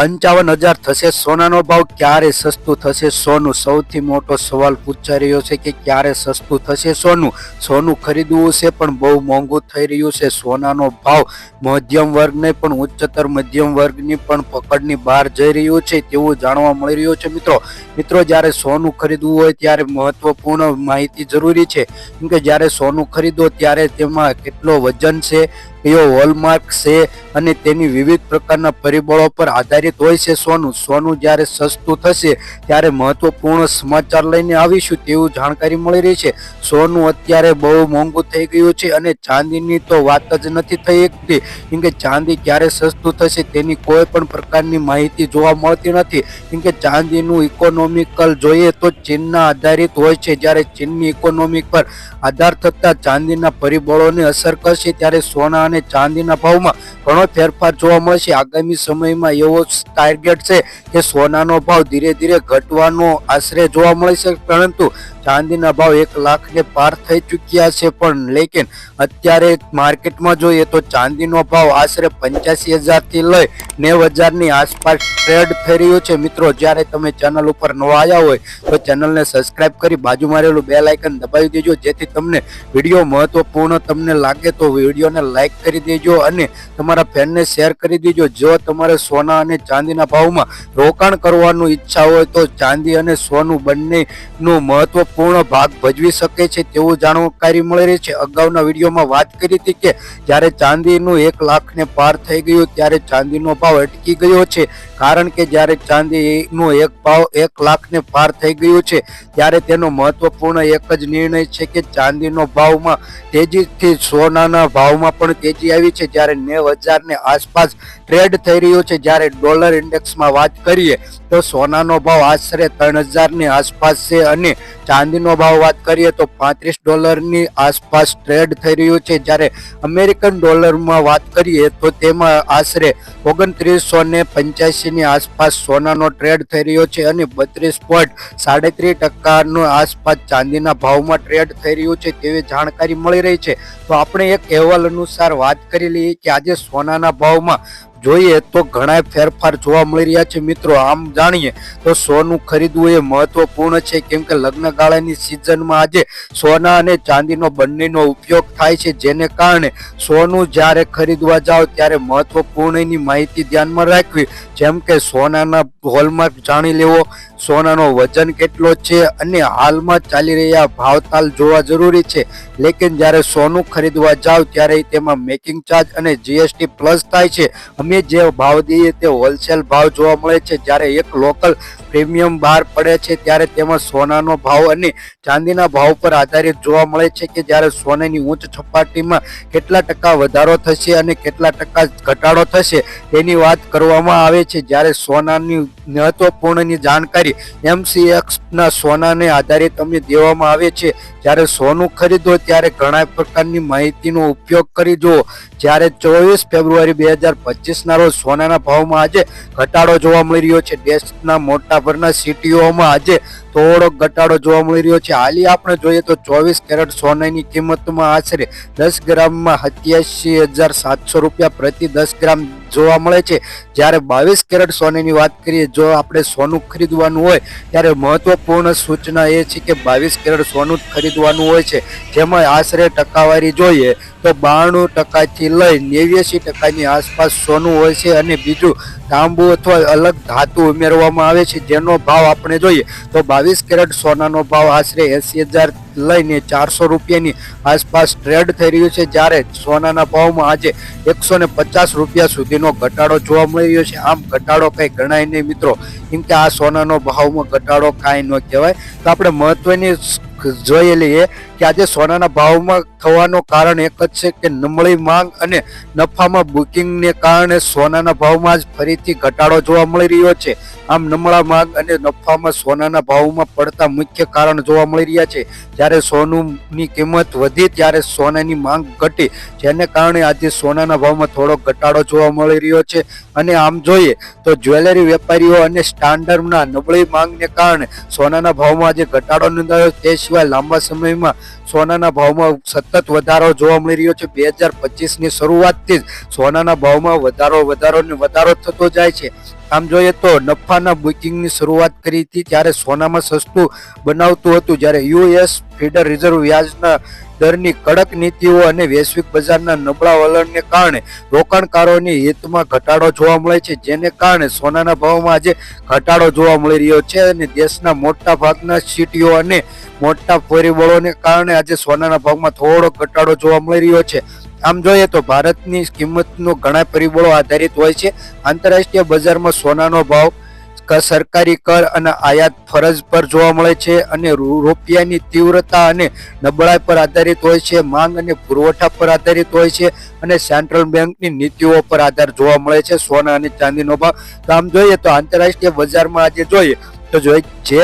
55,000 થશે સોનાનો ભાવ, ક્યારે સસ્તું થશે સોનું? સૌથી મોટો સવાલ પૂછાઈ રહ્યો છે કે ક્યારે સસ્તું થશે સોનું? સોનું ખરીદવું છે પણ બહુ મોંઘું થઈ રહ્યું છે. સોનાનો ભાવ મધ્યમ વર્ગને પણ ઉચ્ચતર મધ્યમ વર્ગની પણ પકડની બહાર જઈ રહ્યું છે તેવું જાણવા મળી રહ્યું છે. મિત્રો જ્યારે સોનું ખરીદવું હોય ત્યારે મહત્વપૂર્ણ માહિતી જરૂરી છે, કેમ કે જ્યારે સોનું ખરીદો ત્યારે તેમાં કેટલો વજન છે, કયો હોલમાર્ક છે અને તેની વિવિધ પ્રકારના પરિબળો પર આધારિત હોય છે સોનું જ્યારે સસ્તું થશે ત્યારે મહત્વપૂર્ણ સમાચાર લઈને આવીશું તેવું જાણકારી મળી રહી છે. સોનું અત્યારે બહુ મોંઘું થઈ ગયું છે અને ચાંદીની તો વાત જ નથી થઈ શકતી, કેમ કે ચાંદી ક્યારે સસ્તું થશે તેની કોઈ પણ પ્રકારની માહિતી જોવા મળતી નથી. કેમ કે ચાંદીનું ઇકોનોમિકલ જોઈએ તો ચીનના આધારિત હોય છે. જ્યારે ચીનની ઇકોનોમિક પર આધાર થતા ચાંદીના પરિબળોને અસર કરશે ત્યારે સોના અને ચાંદીના ભાવમાં ઘણો ફેરફાર જોવા મળશે. આગામી સમયમાં એવો ટાર્ગેટ છે કે સોનાનો ભાવ ધીરે ધીરે ઘટવાનો આશરે જોવા મળશે, પરંતુ ચાંદીના ભાવ 1 લાખને પાર થઈ ચૂક્યા છે. પણ લેકિન અત્યારે માર્કેટમાં જોઈએ તો ચાંદીનો ભાવ આશરે 85,000 થી લઈ 90,000ની આસપાસ ટ્રેડ થઈ રહ્યો છે. મિત્રો, જ્યારે તમે ચેનલ ઉપર નવા આવ્યા હોય તો ચેનલને સબસ્ક્રાઇબ કરી બાજુમાં રહેલું બેલ આઇકન દબાવી દેજો, જેથી તમને વિડીયો મહત્વપૂર્ણ તમને લાગે તો વિડીયોને લાઇક કરી દેજો અને તમારા ફ્રેન્ડને શેર કરી દેજો. જો તમારે સોના અને ચાંદીના ભાવમાં રોકાણ કરવાનું ઈચ્છા હોય તો ચાંદી અને સોનું બંનેનું મહત્વપૂર્ણ ભાગ ભજવી શકે છે તેવું જાણકારી મળી રહી છે. અગાઉના વિડીયોમાં વાત કરી હતી કે જ્યારે ચાંદીનું 1 લાખને પાર થઈ ગયું ત્યારે ચાંદીનો ભાવ અટકી ગયો છે, કારણ કે જ્યારે ચાંદીનો ભાવ 1 લાખને પાર થઈ ગયું છે ત્યારે તેનો મહત્વપૂર્ણ એક જ નિર્ણય છે કે ચાંદીનો ભાવમાં તેજીથી સોનાના ભાવમાં પણ તેજી આવી છે. જ્યારે 90,000ની આસપાસ ટ્રેડ થઈ રહ્યો છે. જ્યારે ડોલર ઇન્ડેક્સમાં વાત કરીએ તો સોનાનો ભાવ આશરે 3,000ની આસપાસ છે અને ચાંદીનો ભાવ વાત કરીએ તો $35ની આસપાસ ટ્રેડ થઈ રહ્યો છે. જ્યારે અમેરિકન ડોલરમાં વાત કરીએ તો તેમાં આશરે 2985ની આસપાસ સોનાનો ટ્રેડ થઈ રહ્યો છે અને 32.37% આસપાસ ચાંદીના ભાવમાં ટ્રેડ થઈ રહ્યું છે તેવી જાણકારી મળી રહી છે. તો આપણે એક અહેવાલ અનુસાર વાત કરી લઈએ કે આજે સોનાના ભાવમાં જોઈએ તો ઘણા ફેરફાર જોવા મળી રહ્યા છે. મિત્રો, આમ જાણીએ તો સોનું ખરીદવું એ મહત્વપૂર્ણ છે, કેમ કે લગ્નગાળાની સિઝનમાં આજે સોના અને ચાંદીનો બંનેનો ઉપયોગ થાય છે, જેને કારણે સોનું જ્યારે ખરીદવા જાઓ ત્યારે મહત્વપૂર્ણની માહિતી ધ્યાનમાં રાખવી, જેમ કે સોનાના હોલમાર્ક જાણી લેવો, સોનાનો વજન કેટલો છે અને હાલમાં ચાલી રહ્યા ભાવતાલ જોવા જરૂરી છે. લેકિન જ્યારે સોનું ખરીદવા જાવ ત્યારે તેમાં મેકિંગ ચાર્જ અને જીએસટી પ્લસ થાય છે. અમે જે ભાવ દઈએ તે હોલસેલ ભાવ જોવા મળે છે. જ્યારે એક લોકલ પ્રીમિયમ બહાર પડે છે ત્યારે તેમાં સોનાનો ભાવ અને ચાંદીના ભાવ પર આધારિત જોવા મળે છે કે જ્યારે સોનાની ઉચ્ચ સપાટીમાં કેટલા ટકા વધારો થશે અને કેટલા ટકા ઘટાડો થશે તેની વાત કરવામાં આવે છે. જ્યારે સોનાની મહત્વપૂર્ણની જાણકારી MCXના સોનાને આધારિત અમને દેવામાં આવે છે. જ્યારે સોનું ખરીદો ત્યારે ઘણા પ્રકારની માહિતીનો ઉપયોગ કરી જુઓ. જ્યારે 24 ફેબ્રુઆરી 2025ના રોજ સોનાના ભાવમાં આજે ઘટાડો જોવા મળી રહ્યો છે. દેશના મોટાભાગના સિટીઓમાં આજે થોડો ઘટાડો જોવા મળી રહ્યો છે. હાલી આપણે જોઈએ તો 24 કેરેટ સોનાની કિંમતમાં આશરે 10 ગ્રામમાં 87,700 રૂપિયા પ્રતિ 10 ગ્રામ જોવા મળે છે. જ્યારે 22 કેરેટ સોનાની વાત કરીએ, જો આપણે સોનું ખરીદવાનું હોય ત્યારે મહત્વપૂર્ણ સૂચના એ છે કે 22 કેરેટ સોનું ખરીદવાનું હોય છે, જેમાં આશરે ટકાવારી જોઈએ તો 92% લઈ 89%ની આસપાસ સોનું હોય છે અને બીજું તાંબુ અથવા અલગ ધાતુ ઉમેરવામાં આવે છે, જેનો ભાવ આપણે જોઈએ તો 22 કેરેટ સોનાનો ભાવ આશરે 80,000 લઈને 400 રૂપિયાની આસપાસ ટ્રેડ થઈ રહ્યું છે. જ્યારે સોનાના ભાવમાં આજે 150 રૂપિયા સુધીનો ઘટાડો જોવા મળી રહ્યો છે. આમ ઘટાડો કંઈ ગણાય નહીં મિત્રો, કેમ કે આ સોનાનો ભાવમાં ઘટાડો કાંઈ ન કહેવાય. તો આપણે મહત્વની જોઈ લઈએ કે આજે સોનાના ભાવમાં થવાનું કારણ એક જ છે કે નબળી માંગ અને નફામાં બુકિંગને કારણે સોનાના ભાવમાં જ ફરીથી ઘટાડો જોવા મળી રહ્યો છે. આમ નબળા માંગ અને નફામાં સોનાના ભાવમાં પડતા મુખ્ય કારણ જોવા મળી રહ્યા છે. જ્યારે સોનુની કિંમત વધી ત્યારે સોનાની માંગ ઘટી, જેને કારણે આજે સોનાના ભાવમાં થોડો ઘટાડો જોવા મળી રહ્યો છે. અને આમ જોઈએ તો જ્વેલરી વેપારીઓ અને સ્ટાન્ડર્ડના નબળી માંગને કારણે સોનાના ભાવમાં આજે ઘટાડો નોંધાયો. તે સિવાય લાંબા સમયમાં સોનાના ભાવમાં સતત સતત વધારો જોવા મળી રહ્યો છે. 2025ની શરૂઆતથી જ સોનાના ભાવમાં વધારો થતો જાય છે. આમ જોઈએ તો નફાના બુકિંગની શરૂઆત કરી હતી ત્યારે સોનામાં સસ્તું બનાવતું હતું, જ્યારે યુએસ ફેડરલ રિઝર્વ વ્યાજના દરની કડક નીતિઓ અને વૈશ્વિક બજારના નબળા વલણને કારણે રોકાણકારોની હિતમાં ઘટાડો જોવા મળે છે, જેને કારણે સોનાના ભાવમાં આજે ઘટાડો જોવા મળી રહ્યો છે. અને દેશના મોટા ભાગના સિટીઓ અને મોટા પરિબળોને કારણે આજે સોનાના ભાવમાં થોડો ઘટાડો જોવા મળી રહ્યો છે. આમ જોઈએ તો ભારતની કિંમતનો ઘણા પરિબળો આધારિત હોય છે. આંતરરાષ્ટ્રીય બજારમાં સોનાનો ભાવ સરકારી કર અને આયાત ફરજ પર જોવા મળે છે અને રૂપિયાની તીવ્રતા અને નબળાઈ પર આધારિત હોય છે. માંગ અને પુરવઠા પર આધારિત હોય છે અને સેન્ટ્રલ બેંકની નીતિઓ પર આધાર જોવા મળે છે સોના અને ચાંદીનો ભાવ. તો આમ જોઈએ તો આંતરરાષ્ટ્રીય બજારમાં આજે જોઈએ તો જે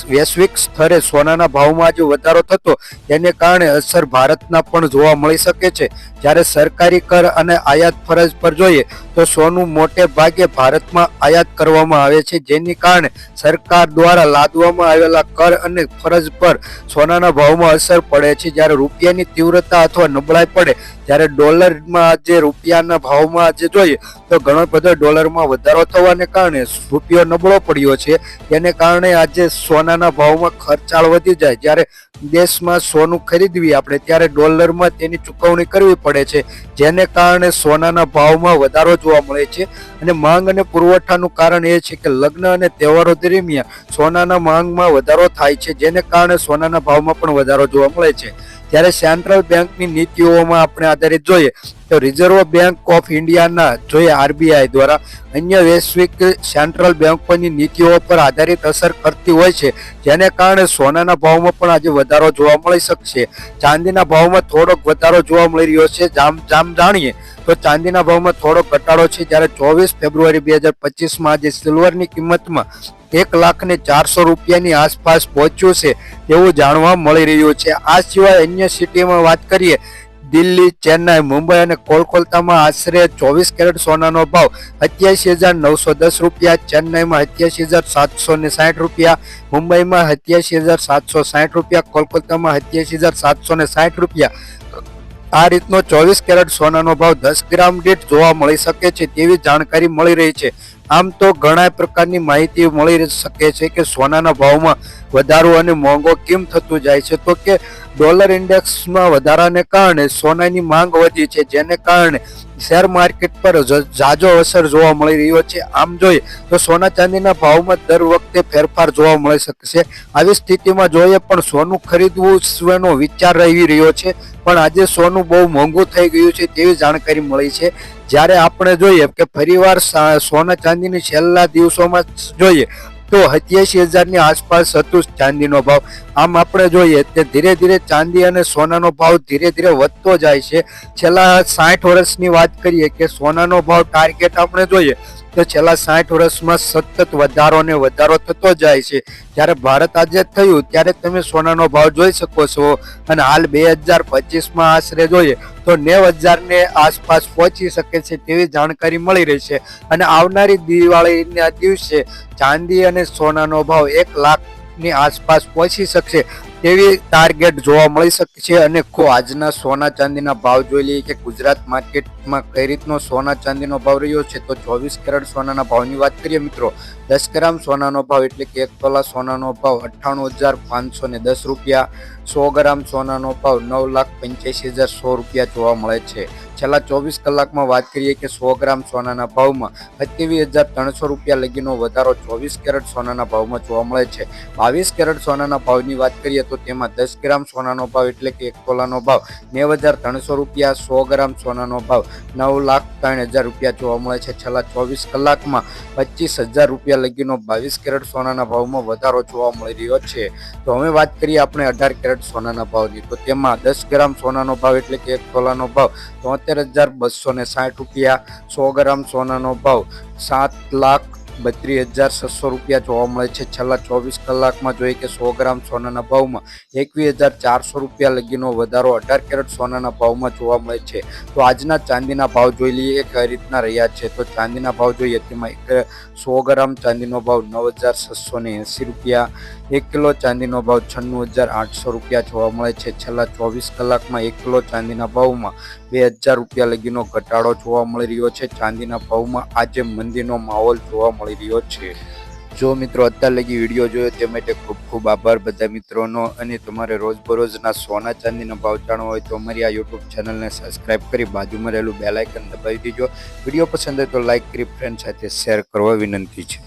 વૈશ્વિક સ્તરે સોનાના ભાવમાં આજે વધારો થતો તેને કારણે અસર ભારતના પણ જોવા મળી શકે છે. જ્યારે સરકારી કર અને આયાત ફરજ પર જોઈએ તો સોનું મોટે ભાગે ભારતમાં આયાત કરવામાં આવે છે, જેની કારણે સરકાર દ્વારા લાદવામાં આવેલા કર અને ફરજ પર સોનાના ભાવમાં અસર પડે છે. જ્યારે રૂપિયાની તીવ્રતા અથવા નબળાઈ પડે ત્યારે ડોલરમાં આજે રૂપિયાના ભાવમાં આજે જોઈએ તો ઘણો બધો ડોલરમાં વધારો થવાને કારણે રૂપિયો નબળો પડ્યો છે. તેને કારણે આજે સોનાના ભાવમાં ખર્ચાળ વધી જાય. જ્યારે દેશમાં સોનું ખરીદવી આપણે ત્યારે ડોલરમાં તેની ચૂકવણી કરવી પડે છે, જેને કારણે સોનાના ભાવમાં વધારો જોવા મળે છે. અને માંગ અને પુરવઠાનું કારણ એ છે કે લગ્ન અને તહેવારો દરમિયાન સોનાના માંગમાં વધારો થાય છે, જેને કારણે સોનાના ભાવમાં પણ વધારો જોવા મળે છે. જ્યારે સેન્ટ્રલ બેંકની નીતિઓમાં આપણે આધારિત જોઈએ તો રિઝર્વ બેંક ઓફ ઇન્ડિયાના જોઈએ આરબીઆઈ દ્વારા અન્ય વૈશ્વિક સેન્ટ્રલ બેંકોની નીતિઓ પર આધારિત અસર કરતી હોય છે, જેને કારણે સોનાના ભાવમાં પણ આજે વધારો જોવા મળી શકશે. ચાંદીના ભાવમાં થોડોક વધારો જોવા મળી રહ્યો છે. જાણીએ તો ચાંદીના ભાવમાં થોડો ઘટાડો છે, જ્યારે 24 ફેબ્રુઆરી 2025માં આજે સિલ્વરની કિંમતમાં 1,04,000 રૂપિયાની આસપાસ પહોંચ્યું છે એવું જાણવા મળી રહ્યું છે. આ સિવાય અન્ય સિટીમાં વાત કરીએ દિલ્હી, ચેન્નાઈ, મુંબઈ અને કોલકાતામાં આશરે 24 કેરેટ સોનાનો ભાવ 87,910 રૂપિયા, ચેન્નાઈમાં 87,760 રૂપિયા, મુંબઈમાં 87,760 રૂપિયા, કોલકાતામાં 87,760 રૂપિયા. આ રીતનો 24 કેરેટ સોનાનો ભાવ 10 ગ્રામ દીઠ જોવા મળી શકે છે તેવી જાણકારી મળી રહી છે. આમ તો ઘણા પ્રકારની માહિતી મળી શકે છે કે સોનાના ભાવમાં વધારો અને મોંઘો કેમ થતું જાય છે. તો કે ડોલર ઇન્ડેક્સમાં વધારાને કારણે સોનાની માંગ વધી છે, જેને કારણે શેર માર્કેટ પર ઝાઝો અસર જોવા મળી રહ્યો છે. આમ જોઈએ તો સોના ચાંદીના ભાવમાં દર વખતે ફેરફાર જોવા મળી શકશે. આવી સ્થિતિમાં જોઈએ પણ સોનું ખરીદવું વિચાર રહી રહ્યો છે, પણ આજે સોનું બહુ મોંઘું થઈ ગયું છે તેવી જાણકારી મળી છે. જ્યારે આપણે જોઈએ કે ફરીવાર સોના ચાંદીની છેલ્લા દિવસોમાં જોઈએ તો 87,000ની આસપાસ હતું ચાંદીનો ભાવ. આમ આપણે જોઈએ કે ધીરે ધીરે ચાંદી અને સોનાનો ભાવ ધીરે ધીરે વધતો જાય છે. છેલ્લા 60 વર્ષની વાત કરીએ કે સોનાનો ભાવ ટાર્ગેટ આપણે જોઈએ તો છેલ્લા 60 વર્ષમાં સતત વધારો થતો જાય છે. જ્યારે ભારત આઝાદ થયું ત્યારે તમે સોનાનો ભાવ જોઈ શકો છો અને હાલ 2025માં આશરે જોઈએ તો 90,000ને આસપાસ પહોંચી શકે છે તેવી જાણકારી મળી રહી છે. અને આવનારી દિવાળીના દિવસે ચાંદી અને સોનાનો ભાવ 1 લાખની આસપાસ પહોંચી શકશે તેવી ટાર્ગેટ જોવા મળી શકે છે. અને આજના સોના ચાંદીના ભાવ જોઈ લઈએ કે ગુજરાત માર્કેટમાં કઈ રીતનો સોના ચાંદીનો ભાવ રહ્યો છે. તો 24 કેરેટ સોનાના ભાવની વાત કરીએ મિત્રો, 10 ગ્રામ સોનાનો ભાવ એટલે કે 1 તોલા સોનાનો ભાવ 98,510 રૂપિયા, 100 ગ્રામ સોનાનો ભાવ 9,85,100 રૂપિયા જોવા મળે છે. છેલ્લા 24 કલાકમાં વાત કરીએ કે 100 ગ્રામ સોનાના ભાવમાં 27,300 રૂપિયા લગીનો વધારો 24 કેરેટ સોનાના ભાવમાં જોવા મળે છે. 22 કેરેટ સોનાના ભાવની વાત કરીએ તો તેમાં 10 ગ્રામ સોનાનો ભાવ એટલે કે 1 તોલાનો ભાવ 9,300 રૂપિયા, 100 ગ્રામ સોનાનો ભાવ 9,03,000 રૂપિયા જોવા મળે છે. છેલ્લા 24 કલાકમાં 25,000 રૂપિયા લગીનો 22 કેરેટ સોનાના ભાવમાં વધારો જોવા મળી રહ્યો છે. તો હવે વાત કરીએ આપણે 18 કેરેટ સોનાના ભાવની, તો તેમાં 10 ગ્રામ સોનાનો ભાવ એટલે કે 1 તોલાનો ભાવ 73,260 રૂપિયા, 100 ગ્રામ સોનાનો ભાવ 7,00,000 32,600 રૂપિયા જોવા મળે છે. છેલ્લા 24 કલાકમાં જોઈએ કે 100 ગ્રામ સોનાના ભાવમાં 21,400 રૂપિયા લગીનો વધારો 18 કેરેટ સોનાના ભાવમાં જોવા મળે છે. તો આજના ચાંદીના ભાવ જોઈ લઈએ કઈ રીતના રહ્યા છે. તો ચાંદીના ભાવ જોઈએ તેમાં 100 ગ્રામ ચાંદીનો ભાવ 9,680 રૂપિયા, 1 કિલો ચાંદીનો ભાવ 96,800 રૂપિયા જોવા મળે છે. છેલ્લા 24 કલાકમાં 1 કિલો ચાંદીના ભાવમાં 2,000 રૂપિયા લગીનો ઘટાડો જોવા મળી રહ્યો છે. ચાંદીના ભાવમાં આજે મંદીનો માહોલ જોવા મળી રહ્યો છે. જો મિત્રો અત્યાર લગી વિડીયો જોયો તે માટે ખૂબ ખૂબ આભાર બધા મિત્રોનો. અને તમારે રોજબરોજના સોના ચાંદીના ભાવ જાણવા હોય તો અમારી આ યુટ્યુબ ચેનલને સબસ્ક્રાઇબ કરી બાજુમાં રહેલું બેલ આઇકન દબાવી દેજો. વિડીયો પસંદ હોય તો લાઇક કરી ફ્રેન્ડ સાથે શેર કરવા વિનંતી છે.